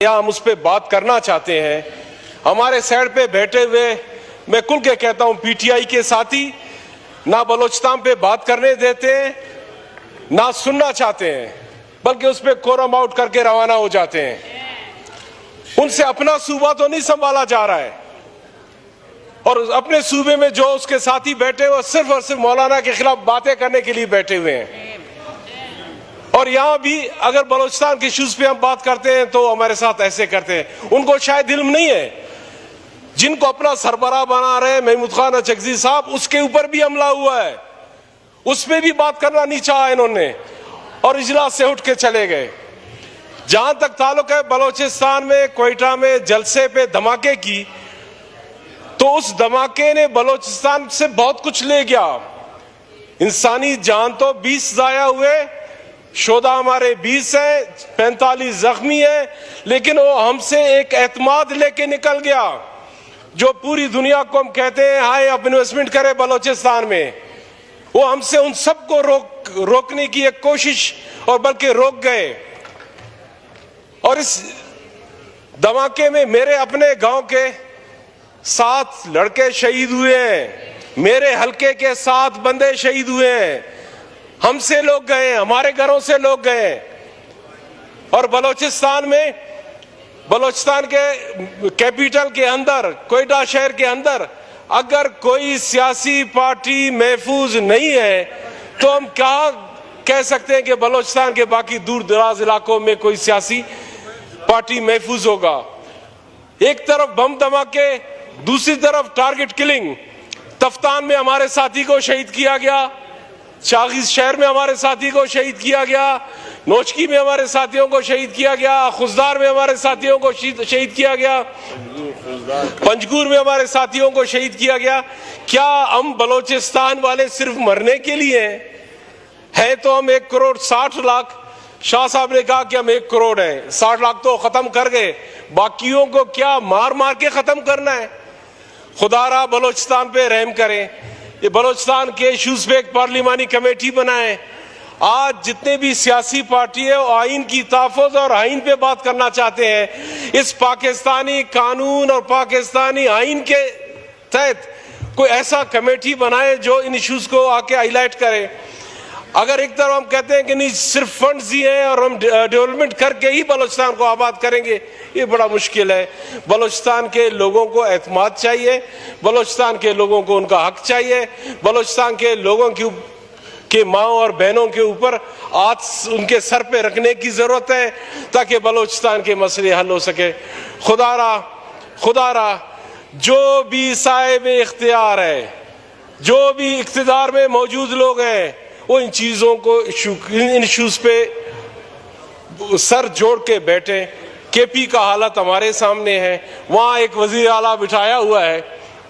या हम उस पर बात करना चाहते हैं। हमारे साइड पे बैठे हुए मैं खुल के कहता हूं पीटीआई के साथी ना बलोचिस्तान पे बात करने देते हैं ना सुनना चाहते हैं, बल्कि उस पर कोरम आउट करके रवाना हो जाते हैं। उनसे अपना सूबा तो नहीं संभाला जा रहा है और अपने सूबे में जो उसके साथी बैठे हुए सिर्फ और सिर्फ मौलाना के खिलाफ बातें करने के लिए बैठे हुए हैं। और यहां भी अगर बलोचिस्तान के इश्यूज पे हम बात करते हैं तो हमारे साथ ऐसे करते हैं। उनको शायद इल्म नहीं है, जिनको अपना सरबराह बना रहे महमूद खान अचकजी साहब, उसके ऊपर भी हमला हुआ है, उस पर भी बात करना नहीं चाहा इन्होंने और इजलास से उठ के चले गए। जहां तक ताल्लुक है बलोचिस्तान में क्वेटा में जलसे पे धमाके की, तो उस धमाके ने बलोचिस्तान से बहुत कुछ ले गया। इंसानी जान तो 20 जाया हुए, शोधा हमारे 20 है, 45 जख्मी है, लेकिन वो हमसे एक एतमाद लेके निकल गया जो पूरी दुनिया को हम कहते हैं हाय अब इन्वेस्टमेंट करें बलोचिस्तान में। वो हमसे उन सबको रोकने की एक कोशिश और बल्कि रोक गए। और इस धमाके में मेरे अपने गांव के 7 लड़के शहीद हुए हैं, मेरे हलके के 7 बंदे शहीद हुए हैं। हमसे लोग गए, हमारे घरों से लोग गए। और बलोचिस्तान में, बलोचिस्तान के कैपिटल के अंदर, क्वेटा शहर के अंदर अगर कोई सियासी पार्टी महफूज नहीं है तो हम क्या कह सकते हैं कि बलोचिस्तान के बाकी दूर दराज इलाकों में कोई सियासी पार्टी महफूज होगा। एक तरफ बम धमाके, दूसरी तरफ टारगेट किलिंग। तफ्तान में हमारे साथी को शहीद किया गया, शागिज शहर में हमारे साथी को शहीद किया गया, नोचकी में हमारे साथियों को शहीद किया गया, खुजदार में हमारे साथियों को शहीद किया गया, पंजगूर में हमारे साथियों को शहीद किया गया। क्या हम बलोचिस्तान वाले सिर्फ मरने के लिए हैं? तो हम 1 करोड़ 60 लाख, शाह साहब ने कहा कि हम 1 करोड़ हैं, 60 लाख तो खत्म कर गए, बाकियों को क्या मार मार के खत्म करना है? खुदारा बलोचिस्तान पे रहम करें। ये बलोचिस्तान के इश्यूज पे एक पार्लिमानी कमेटी बनाए। आज जितने भी सियासी पार्टी है वो आइन की तहफ़्फ़ुज़ और आइन पे बात करना चाहते हैं। इस पाकिस्तानी कानून और पाकिस्तानी आइन के तहत कोई ऐसा कमेटी बनाए जो इन इश्यूज को आके हाईलाइट करे। अगर एक तरफ हम कहते हैं कि नहीं सिर्फ फंड्स ही हैं और हम डेवलपमेंट करके ही बलोचिस्तान को आबाद करेंगे, ये बड़ा मुश्किल है। बलोचिस्तान के लोगों को एतमाद चाहिए, बलोचिस्तान के लोगों को उनका हक चाहिए, बलोचिस्तान के लोगों के माओ और बहनों के ऊपर हाथ उनके सर पे रखने की जरूरत है ताकि बलोचिस्तान के मसले हल हो सके। खुदारा जो भी साहिब इख्तियार है, जो भी इख्तिदार में मौजूद लोग हैं, वो इन चीजों को, इन इश्यूज पे सर जोड़ के बैठे। केपी का हालत हमारे सामने है, वहां एक वजीर आला बिठाया हुआ है,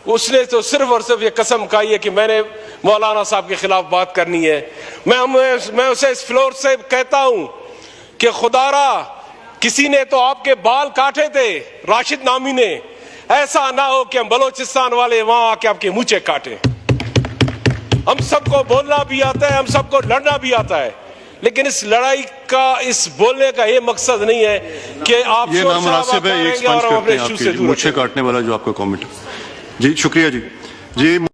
उसने तो सिर्फ और सिर्फ ये कसम खाई है कि मैंने मौलाना साहब के खिलाफ बात करनी है। मैं उसे इस फ्लोर से कहता हूं कि खुदारा किसी ने तो आपके बाल काटे थे, राशिद नामी ने, ऐसा ना हो कि हम बलोचिस्तान वाले वहां आके आपके मूंछें काटे। हम सबको बोलना भी आता है, हम सबको लड़ना भी आता है, लेकिन इस लड़ाई का, इस बोलने का ये मकसद नहीं है कि आप ये नामुनासिब है, एक स्पंज करते हैं आपकी मूंछें काटने वाला जो आपका कमेंट। जी शुक्रिया जी।